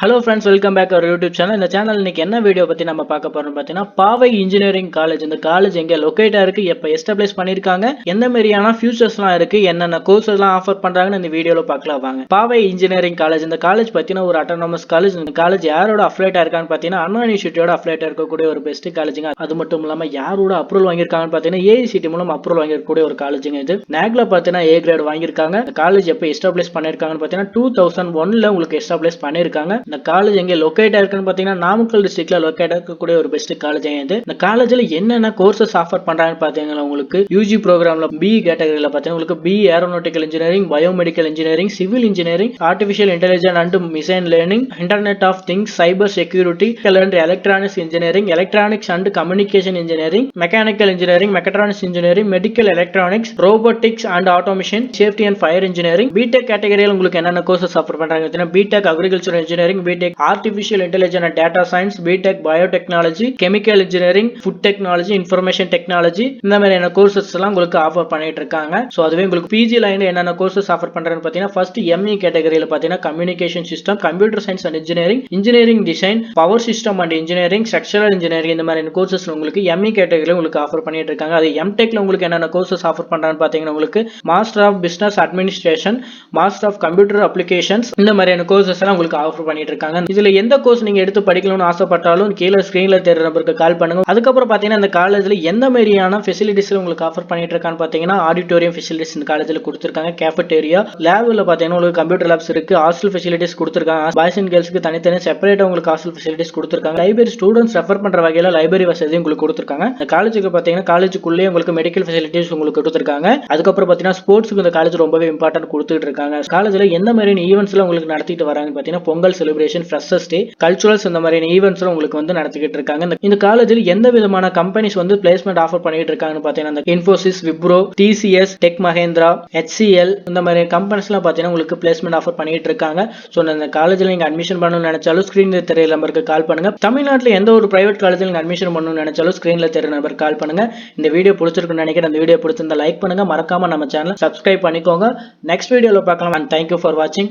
Hello friends, welcome back to our YouTube channel. இந்த channel இன்னைக்கு என்ன வீடியோ பத்தி நம்ம பார்க்க போறோம் பார்த்தீங்கன்னா பாவை இன்ஜினியரிங் காலேஜ். இந்த காலேஜ் எங்க லொகேட் ஆயிருக்கு, எப்ப எஸ்டாப்லிஷ் பண்ணிருக்காங்க, எந்த மாதிரியான ஃபியூச்சர்ஸ்லாம் இருக்கு, என்னென்ன கோர்சஸ்லாம் ஆஃபர் பண்றாங்கன்னு இந்த வீடியோல பார்க்கலாம் வாங்க. பாவை இன்ஜினியரிங் காலேஜ் இந்த காலேஜ் பத்தின ஒரு அட்டானமஸ் காலேஜ். இந்த காலேஜ் யாரோட அஃபிலியேட் ஆயிருக்கான்னு பார்த்தீங்கன்னா அண்ணா யூனிவர்சிட்டியோட அஃபிலியேட் இருக்கக்கூடிய ஒரு பெஸ்ட் காலேஜுங்க. அது மட்டும் இல்லாம யாரோட அப்ரூவல் வாங்கியிருக்காங்கன்னு பார்த்தீங்கன்னா ஏஐசிடி மூலம் அப்ரூவல் வாங்கியிருக்கக்கூடிய ஒரு காலேஜுங்க. இது நாக்ல பார்த்தீங்கன்னா ஏ கிரேட் வாங்கியிருக்காங்க. இந்த காலேஜ் எப்ப எஸ்டாப்லிஷ் பண்ணிருக்காங்கன்னு பார்த்தீங்கன்னா 2001ல உங்களுக்கு எஸ்டாப்லிஷ் பண்ணிருக்காங்க. இந்த காலேஜ் எங்க லொகேட் ஆயிருக்குன்னு பாத்தீங்கன்னா நாமக்கல் டிஸ்ட்ரிக்ட்ல லொகேட் இருக்கக்கூடிய ஒரு பெஸ்ட் காலேஜ் இது. இந்த காலேஜ்ல என்னென்ன கோர்சஸ் ஆஃபர் பண்றாங்கன்னு பாத்தீங்கன்னா உங்களுக்கு யூஜி ப்ரோக்ராம்ல பி கேட்டகரியில பாத்தீங்கன்னா உங்களுக்கு B aeronautical engineering, biomedical engineering, civil engineering, artificial intelligence and machine learning, internet of things, cyber security and electronics engineering, electronics and communication engineering, mechanical engineering, mechatronics engineering, medical electronics, robotics and automation, safety and fire engineering. B Tech கேட்டகரியில் உங்களுக்கு என்னென்ன courses offer பண்றாங்க? B Tech agriculture engineering, B Tech artificial intelligence and data science, B Tech biotechnology, chemical engineering, food technology, information technology, இந்த மாதிரியான courses எல்லாம் உங்களுக்கு offer பண்ணிட்டு இருக்காங்க. ஸோ அதுவே உங்களுக்கு பிஜி லைன்ல என்னென்ன கோர்சஸ் ஆஃபர் பண்றாங்கன்னு பார்த்தீங்கன்னா ஃபர்ஸ்ட் எம்இ கேட்டகரியில் பார்த்தீங்கன்னா communication system, computer science and engineering, engineering design, power system and engineering, structural engineering, இந்த மாதிரி கோர்சஸ் உங்களுக்கு எம்இ கேட்டகரியில் உங்களுக்கு ஆஃபர் பண்ணிட்டு இருக்காங்க. அது எம்டெக்ல உங்களுக்கு என்னென்ன கோர்சஸ் ஆஃபர் பண்றாங்கன்னு பார்த்தீங்கன்னா உங்களுக்கு master of business administration, master of computer applications, இந்த மாதிரியான கோர்சஸ் எல்லாம் உங்களுக்கு ஆஃபர் பண்ணிட்டு இருக்காங்க. இதுல எந்த கோர்ஸ் நீங்க எடுத்து படிக்கணும்னு ஆசைப்பட்டாலும் கீழே ஸ்கிரீன்ல தெரியுற நம்பருக்கு கால் பண்ணுங்க. அதுக்கப்புறம் பாத்தீங்கன்னா இந்த காலேஜ்ல எந்த மாதிரியான ஃபெசிலிட்டிஸ் உங்களுக்கு ஆஃபர் பண்ணிட்டு இருக்கான்னு பாத்தீங்கன்னா ஆடிட்டோரியம் ஃபெசிலிட்டிஸ் இந்த காலேஜ்ல கொடுத்திருக்காங்க, கேஃபட்டேரியா, லேப்ல பாத்தீங்கன்னா உங்களுக்கு கம்ப்யூட்டர் லேப்ஸ் இருக்கு, ஹாஸ்டல் ஃபெசிலிட்டிஸ் கொடுத்திருக்காங்க, பாய்ஸ் அண்ட் கேர்ள்ஸ்க்கு தனித்தனி செப்பரேட்டா உங்களுக்கு ஹாஸ்டல் ஃபெசிலிட்டிஸ் கொடுத்திருக்காங்க, லைப்ரரி ஸ்டூடெண்ட்ஸ் ரெஃபர் பண்ற வகையில லைப்ரரி வசதி உங்களுக்கு கொடுத்திருக்காங்க. இந்த காலேஜுக்கு பாத்தீங்கன்னா காலேஜுக்குள்ளே உங்களுக்கு மெடிக்கல் ஃபெசிலிட்டிஸ் உங்களுக்கு கொடுத்திருக்காங்க. அதுக்கப்புறம் பாத்தீங்கன்னா ஸ்போர்ட்ஸ்க்கு இந்த காலேஜ் ரொம்பவே இம்பார்ட்டன்ட் கொடுத்துட்டு இருக்காங்க. காலேஜ்ல எந்த மாதிரியான ஈவெண்ட்ஸ்ல உங்களுக்கு நடத்திட்டு வராங்க பாத்தீங்கன்னா பொங்கல் செலிப்ரேஷன், ஃப்ரெஷர்ஸ் டே, கல்ச்சுரல்ஸ், இந்த மாதிரி ஈவெண்ட்ஸ் உங்களுக்கு வந்து நடத்திக்கிட்டு இருக்காங்க. இந்த காலேஜில் எந்த விதமான கம்பெனிஸ் வந்து பிளேஸ்மெண்ட் ஆஃபர் பண்ணிட்டு இருக்காங்கன்னு பாத்தீங்கன்னா Infosys, Wipro, TCS, tech Mahindra, HCL, இந்த மாதிரி கம்பெனிஸ் எல்லாம் பாத்தீங்கன்னா உங்களுக்கு பிளேஸ்மெண்ட் ஆஃபர் பண்ணிட்டு இருக்காங்க. ஸோ இந்த காலேஜில் நீங்க அட்மிஷன் பண்ணணும்னு நினைச்சாலும் ஸ்கிரீன்ல தெரிய நம்பருக்கு கால் பண்ணுங்க. தமிழ்நாட்டில் எந்த ஒரு பிரைவேட் காலேஜில் நீங்க அட்மிஷன் பண்ணணும்னு நினைச்சாலும் ஸ்கிரீன்ல தெரிய நம்பருக்கு கால் பண்ணுங்க. இந்த வீடியோ பிடிச்சிருக்குன்னு நினைக்கிறேன். இந்த வீடியோ பிடிச்சிருந்தா லைக் பண்ணுங்க, மறக்காம நம்ம சேனல் சப்ஸ்கிரைப் பண்ணிக்கோங்க. நெக்ஸ்ட் வீடியோல பார்க்கலாம். அண்ட் தேங்க்யூ ஃபார் வாட்சிங்.